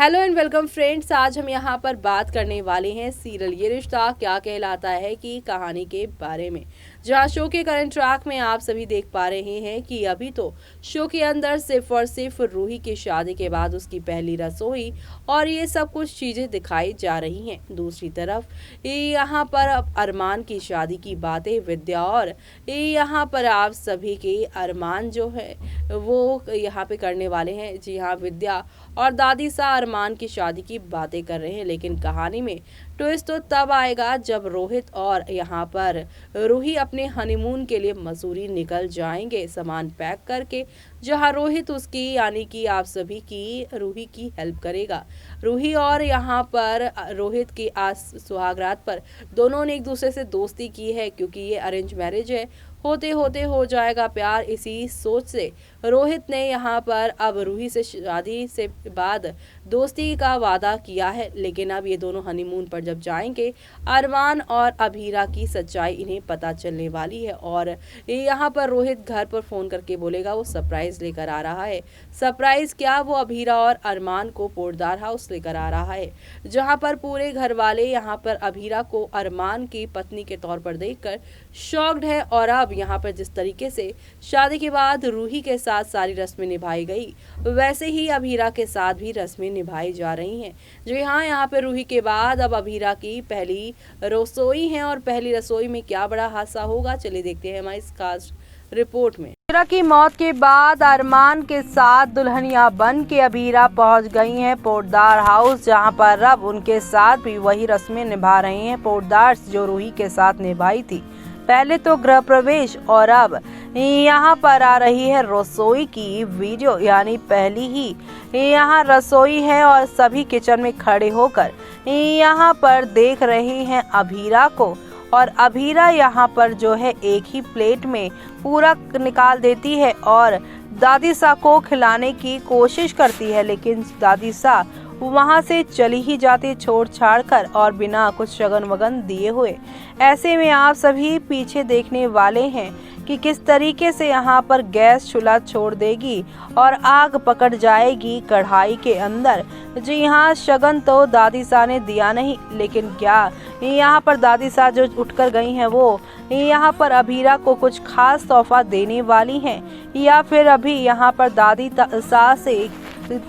Hello and welcome friends. आज हम यहाँ पर बात करने वाले हैं सीरियल ये रिश्ता क्या कहलाता है की कहानी के बारे में। जहाँ शो के करंट ट्रैक में आप सभी देख पा रहे हैं कि अभी तो शो के अंदर सिर्फ और सिर्फ रूही की शादी के बाद उसकी पहली रसोई और ये सब कुछ चीजें दिखाई जा रही हैं। दूसरी तरफ यहाँ पर अब अरमान की शादी की बातें विद्या और यहाँ पर आप सभी के अरमान जो है वो यहाँ पे करने वाले हैं। जी हाँ, विद्या और दादी सा अरमान की शादी की बातें कर रहे हैं, लेकिन कहानी में ट्विस्ट तो तब आएगा जब रोहित और यहाँ पर रूही अपने हनीमून के लिए मसूरी निकल जाएंगे सामान पैक करके, जहाँ रोहित उसकी यानी कि आप सभी की रूही की हेल्प करेगा। रूही और यहाँ पर रोहित की आज सुहागरात पर दोनों ने एक दूसरे से दोस्ती की है, क्योंकि ये अरेंज मैरिज है। होते होते हो जाएगा प्यार, इसी सोच से रोहित ने यहाँ पर अब रूही से शादी से बाद दोस्ती का वादा किया है। लेकिन अब ये दोनों हनीमून पर जब जाएंगे, अरमान और अभीरा की सच्चाई इन्हें पता चलने वाली है। और यहाँ पर रोहित घर पर फोन करके बोलेगा वो सरप्राइज लेकर आ रहा है। सरप्राइज क्या, वो अभीरा और अरमान को पोर्टदार हाउस लेकर आ रहा है, जहाँ पर पूरे घर वाले यहाँ पर अभीरा को अरमान की पत्नी के तौर पर देखकर शॉक्ड है। और अब यहाँ पर जिस तरीके से शादी के बाद रूही के साथ सारी रस्में निभाई गई, वैसे ही अभीरा के साथ भी रस्में निभाई जा रही हैं। जी हाँ, यहाँ पे रूही के बाद अब अभीरा की पहली रसोई है और पहली रसोई में क्या बड़ा हादसा होगा, चलिए देखते हैं हमारी इस खास रिपोर्ट में। अभीरा की मौत के बाद अरमान के साथ दुल्हनिया बन के अभीरा पहुंच गई हैं पोर्टदार हाउस, जहां पर अब उनके साथ भी वही रस्में निभा रहे हैं पोर्टदार जो रूही के साथ निभाई थी। पहले तो गृह प्रवेश और अब यहाँ पर आ रही है रसोई की वीडियो, यानी पहली ही यहाँ रसोई है और सभी किचन में खड़े होकर यहाँ पर देख रहे हैं अभीरा को। और अभीरा यहाँ पर जो है एक ही प्लेट में पूरा निकाल देती है और दादी सा को खिलाने की कोशिश करती है, लेकिन दादी सा वहां से चली ही जाती छोड़ छाड़ कर और बिना कुछ शगन वगन दिए हुए। ऐसे में आप सभी पीछे देखने वाले हैं कि किस तरीके से यहाँ पर गैस चूल्हा छोड़ देगी और आग पकड़ जाएगी कढ़ाई के अंदर। जी हाँ, शगन तो दादी सा ने दिया नहीं, लेकिन क्या यहाँ पर दादी सा जो उठकर गई हैं वो यहाँ पर अभीरा को कुछ खास तोहफा देने वाली हैं, या फिर अभी यहाँ पर दादी सा से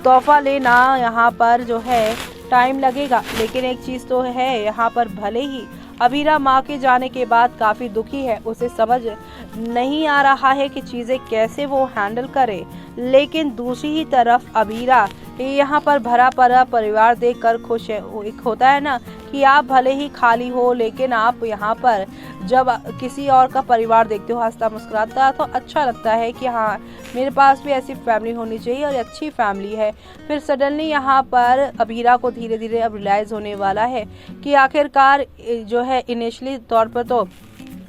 तोहफा लेना यहाँ पर जो है टाइम लगेगा। लेकिन एक चीज़ तो है, यहाँ पर भले ही अभीरा माँ के जाने के बाद काफ़ी दुखी है, उसे समझ नहीं आ रहा है कि चीज़ें कैसे वो हैंडल करे, लेकिन दूसरी ही तरफ अभीरा यहाँ पर भरा पड़ा परिवार देखकर खुश है। एक होता है ना कि आप भले ही खाली हो, लेकिन आप यहाँ पर जब किसी और का परिवार देखते हो हंसता मुस्कुराता, तो अच्छा लगता है कि हाँ मेरे पास भी ऐसी फैमिली होनी चाहिए और अच्छी फैमिली है। फिर सडनली यहाँ पर अभीरा को धीरे धीरे अब रियलाइज़ होने वाला है कि आखिरकार जो है इनिशियली तौर पर तो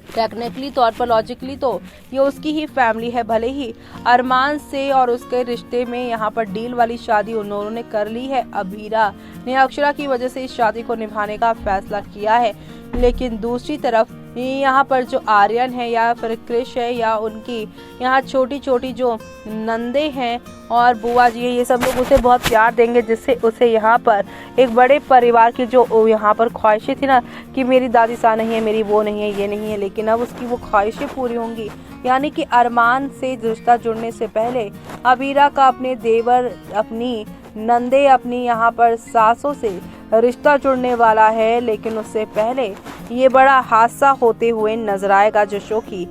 टेक्निकली तौर पर लॉजिकली तो ये उसकी ही फैमिली है, भले ही अरमान से और उसके रिश्ते में यहाँ पर डील वाली शादी उन्होंने कर ली है। अभीरा ने अक्षरा की वजह से इस शादी को निभाने का फैसला किया है, लेकिन दूसरी तरफ यहाँ पर जो आर्यन है या फिर क्रिश है या उनकी यहाँ छोटी छोटी जो नंदे हैं और बुआ जी है, ये सब लोग उसे बहुत प्यार देंगे, जिससे उसे यहाँ पर एक बड़े परिवार की जो यहाँ पर ख्वाहिशें थी ना कि मेरी दादी सा नहीं है, मेरी वो नहीं है, ये नहीं है, लेकिन अब उसकी वो ख्वाहिशें पूरी होंगी। यानी कि अरमान से रिश्ता जुड़ने से पहले अभीरा का अपने देवर, अपनी नंदे, अपनी यहाँ पर सासों से रिश्ता जुड़ने वाला है। लेकिन उससे पहले ये बड़ा हादसा होते हुए नजर आएगा, जो शो की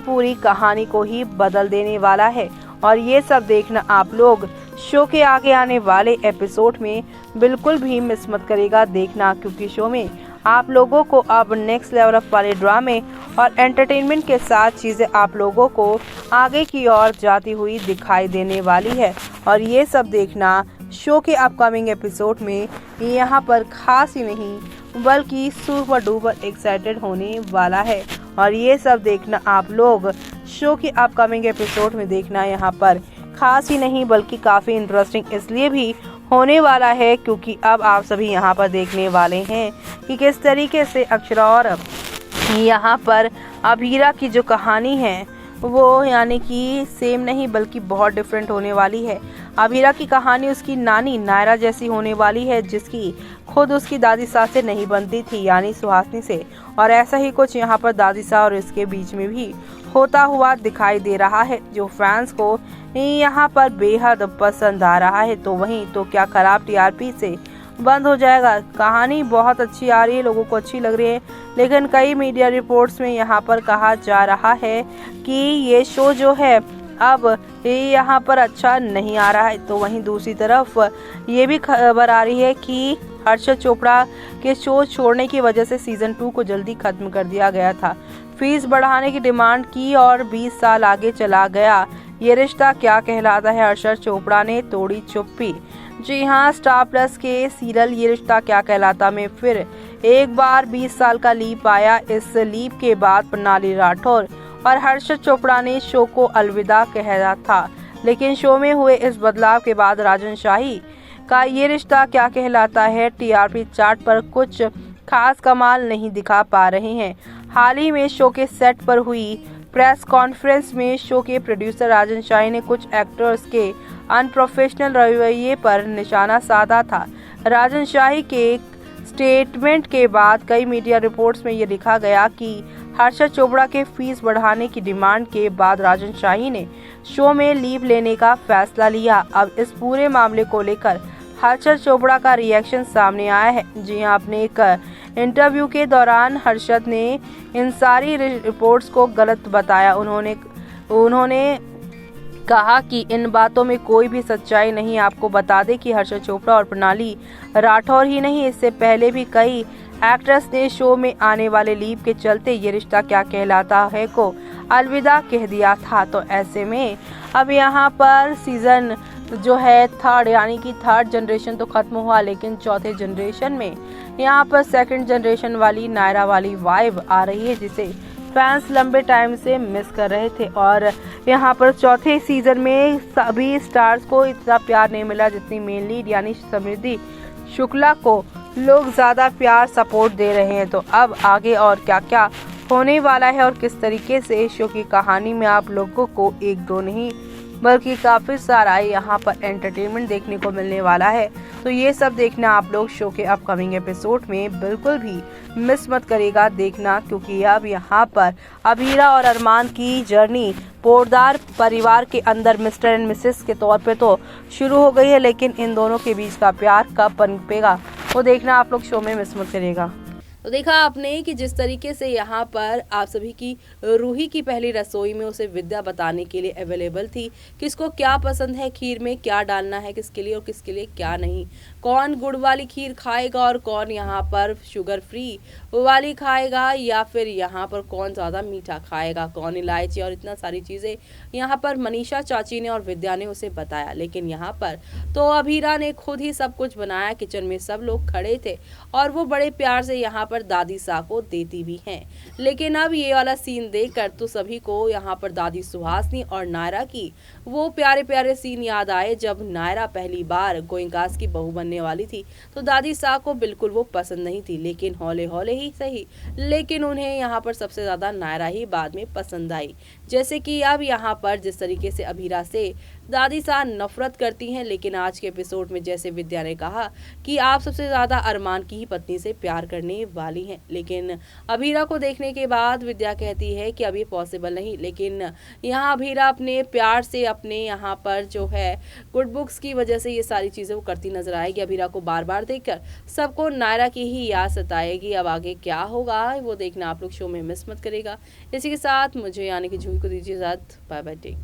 पूरी कहानी को ही बदल देने वाला है। और ये सब देखना आप लोग शो के आगे आने वाले एपिसोड में बिल्कुल भी मिस मत करेगा देखना, क्योंकि शो में आप लोगों को अब नेक्स्ट लेवल ऑफ वाले ड्रामे और एंटरटेनमेंट के साथ चीज़ें आप लोगों को आगे की ओर जाती हुई दिखाई देने वाली है। और ये सब देखना शो के अपकमिंग एपिसोड में यहाँ पर खास ही नहीं बल्कि सुपर डुपर एक्साइटेड होने वाला है। और ये सब देखना आप लोग शो के अपकमिंग एपिसोड में देखना यहाँ पर खास ही नहीं बल्कि काफ़ी इंटरेस्टिंग इसलिए भी होने वाला है, क्योंकि अब आप सभी यहाँ पर देखने वाले हैं कि किस तरीके से अक्षरा और यहाँ पर अभीरा की जो कहानी है वो यानी कि सेम नहीं बल्कि बहुत डिफरेंट होने वाली है। अबीरा की कहानी उसकी नानी नायरा जैसी होने वाली है, जिसकी खुद उसकी दादी सास से नहीं बनती थी, यानी सुहासिनी से। और ऐसा ही कुछ यहाँ पर दादी सास और इसके बीच में भी होता हुआ दिखाई दे रहा है, जो फैंस को यहाँ पर बेहद पसंद आ रहा है। तो वहीं तो क्या खराब टीआरपी से बंद हो जाएगा? कहानी बहुत अच्छी आ रही है, लोगों को अच्छी लग रही है, लेकिन कई मीडिया रिपोर्ट्स में यहाँ पर कहा जा रहा है कि ये शो जो है अब यहाँ पर अच्छा नहीं आ रहा है। तो वहीं दूसरी तरफ ये भी खबर आ रही है कि हर्षद चोपड़ा के शो छोड़ने की वजह से सीजन 2 को जल्दी खत्म कर दिया गया था। फीस बढ़ाने की डिमांड की और 20 साल आगे चला गया। ये रिश्ता क्या कहलाता है? हर्षद चोपड़ा ने तोड़ी चुप्पी। जी हाँ, स्टार प्लस के सीरियल ये रिश्ता क्या कहलाता में फिर एक बार 20 साल का लीप आया। इस लीप के बाद प्रणाली राठौर और हर्षद चोपड़ा ने शो को अलविदा कहा था, लेकिन शो में हुए इस बदलाव के बाद राजन शाही का ये रिश्ता क्या कहलाता है टीआरपी चार्ट पर कुछ खास कमाल नहीं दिखा पा रहे हैं। हाल ही में शो के सेट पर हुई प्रेस कॉन्फ्रेंस में शो के प्रोड्यूसर राजन शाही ने कुछ एक्टर्स के अनप्रोफेशनल रवैये पर निशाना साधा था। राजन शाही के स्टेटमेंट के बाद कई मीडिया रिपोर्ट्स में ये लिखा गया कि हर्षद चोपड़ा के फीस बढ़ाने की डिमांड के बाद राजन शाही ने शो में लीव लेने का फैसला लिया। अब इस पूरे मामले को लेकर हर्षद चोपड़ा का रिएक्शन सामने आया है। जी हां, अपने एक इंटरव्यू के दौरान हर्षद ने इन सारी रिपोर्ट्स को गलत बताया। उन्होंने कहा कि इन बातों में कोई भी सच्चाई नहीं। आपको बता दें कि हर्षद चोपड़ा और प्रणाली राठौर ही नहीं, इससे पहले भी कई एक्ट्रेस ने शो में आने वाले लीव के चलते ये रिश्ता क्या कहलाता है को अलविदा कह दिया था। तो ऐसे में अब यहाँ पर सीजन जो है थर्ड यानी कि थर्ड जनरेशन तो खत्म हुआ, लेकिन चौथे जनरेशन में यहाँ पर सेकंड जनरेशन वाली नायरा वाली वाइब आ रही है, जिसे फैंस लंबे टाइम से मिस कर रहे थे। और यहाँ पर चौथे सीजन में सभी स्टार्स को इतना प्यार नहीं मिला जितनी मेन लीड यानी समृद्धि शुक्ला को लोग ज़्यादा प्यार सपोर्ट दे रहे हैं। तो अब आगे और क्या क्या होने वाला है और किस तरीके से शो की कहानी में आप लोगों को एक दो नहीं बल्कि काफ़ी सारा यहाँ पर एंटरटेनमेंट देखने को मिलने वाला है। तो ये सब देखना आप लोग शो के अपकमिंग एपिसोड में बिल्कुल भी मिस मत करेगा देखना, क्योंकि अब यहाँ पर अबीरा और अरमान की जर्नी पोरदार परिवार के अंदर मिस्टर एंड मिसेस के तौर पे तो शुरू हो गई है, लेकिन इन दोनों के बीच का प्यार कब पनपेगा वो देखना आप लोग शो में मिस मत करेगा। तो देखा आपने कि जिस तरीके से यहाँ पर आप सभी की रूही की पहली रसोई में उसे विद्या बताने के लिए अवेलेबल थी, किसको क्या पसंद है, खीर में क्या डालना है किसके लिए और किसके लिए क्या नहीं, कौन गुड़ वाली खीर खाएगा और कौन यहाँ पर शुगर फ्री वाली खाएगा, या फिर यहाँ पर कौन ज़्यादा मीठा खाएगा, कौन इलायची, और इतना सारी चीज़ें यहाँ पर मनीषा चाची ने और विद्या ने उसे बताया। लेकिन यहाँ पर तो अबीरा ने खुद ही सब कुछ बनाया, किचन में सब लोग खड़े थे और वो बड़े प्यार से यहाँ पर दादी सा को देती भी हैं। लेकिन अब ये वाला सीन देखकर तो सभी को यहाँ पर दादी सुहासिनी और नायरा की वो प्यारे प्यारे सीन याद आए, जब नायरा पहली बार गोयंकास की बहू बनने वाली थी तो दादी सा को बिल्कुल वो पसंद नहीं थी, लेकिन हौले हौले ही सही, लेकिन उन्हें यहाँ पर सबसे ज्यादा नायरा ही बाद में पसंद आई। जैसे कि अब यहाँ पर जिस तरीके से अबीरा से दादी सा नफरत करती हैं, लेकिन आज के एपिसोड में जैसे विद्या ने कहा कि आप सबसे ज्यादा अरमान की ही पत्नी से प्यार करने वाली हैं, लेकिन अबीरा को देखने के बाद विद्या कहती है कि अब ये पॉसिबल नहीं। लेकिन यहाँ अबीरा अपने प्यार से अपने यहाँ पर जो है गुड बुक्स की वजह से ये सारी चीजें वो करती नजर आएगी। अबीरा को बार बार देखकर सबको नायरा की ही याद सताएगी। अब आगे क्या होगा वो देखना आप लोग शो में मिस मत करेगा। इसी के साथ मुझे यानी कि जूही को दीजिए इजाजत। Bye bye, take care.